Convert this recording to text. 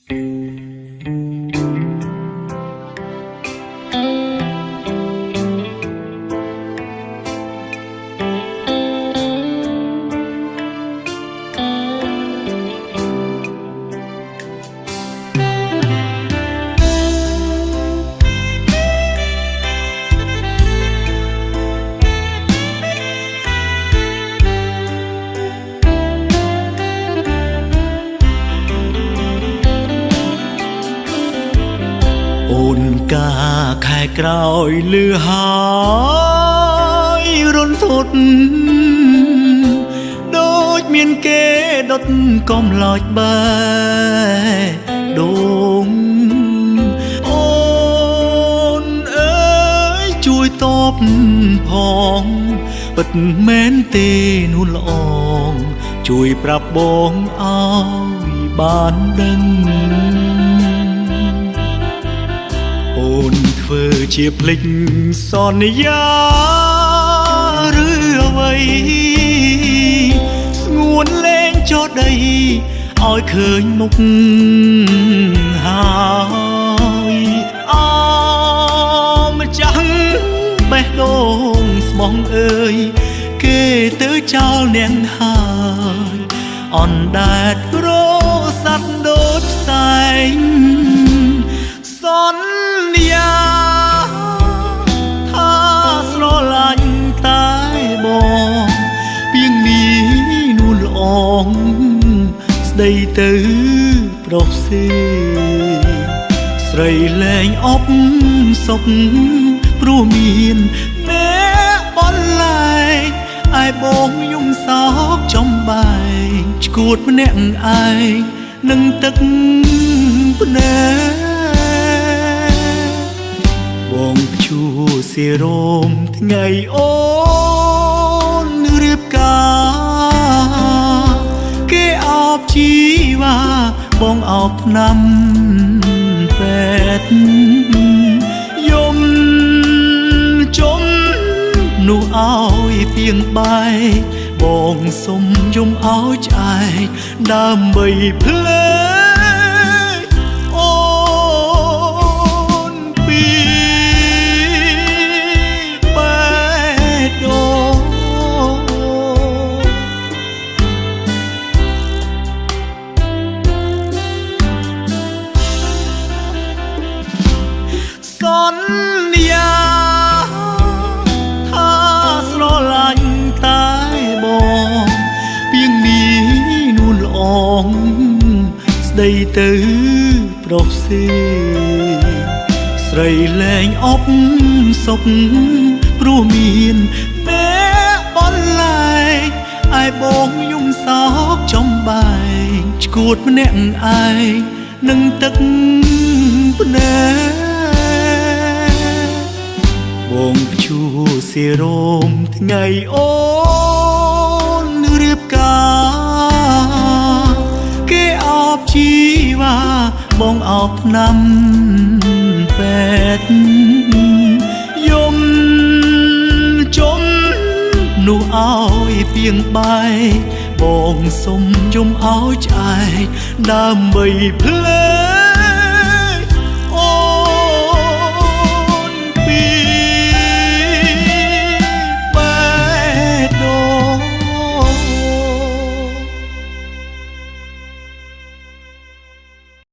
អូនកាខែក្រោយលឺហើយរន្ធត់ដូចមានគេដុតកំឡោចបែដូងអូនអើយជួយតបផងពិតមែនទេនួនល្អងជួយប្រាប់បងឲ្យបានដឹងអូនធ្វើជាភ្លេចសន្យាឬអ្វីស្ងួនលែងចុះដីឲ្យឃើញមុខហើយអម្ចាស់បេះដូងស្មងអើយគេទៅចោលនាងហើយអនដែតរស័តដូចផ្សែងសន្យាថាស្រឡាញ់តែបងពីងនេះនួនល្អងស្ដីទៅប្រុសផ្សេងស្រីលែងអបសុខព្រោះមានអ្នកបនលែងឯបងយំសោកចំបែងឈួតម្នាក់ឯងនឹងទឹកភ្នែកបងឈូសិរោមថ្ងៃអូនរៀបការគេអោបជីវ៉ាបងអោបឆ្នាំពេទ្យយំជុំនោះឲ្យពីងបែកបងសុំយំឲ្យឆ្អែកដើម្បីភ្លេចអូនពីបេះដូងសន្យាថាស្រឡាញ់តែបងពីងនេះនួនល្អងស្ដីទៅប្រុសផ្សេងស្រីលែងអបសុខព្រោះមានអ្នកបនលែងឯបងយំសោកចំបែងឈួតម្នាក់ឯងនឹងទឹកភ្នែកបងឈូសិរោមថ្ងៃអូនរៀបការគេអោបជីវ៉ាបងអោបឆ្នាំពេទ្យយំជុំនោះឲ្យពីងបែកបងសុំយំឲ្យឆ្អែកដើម្បីភ្លេច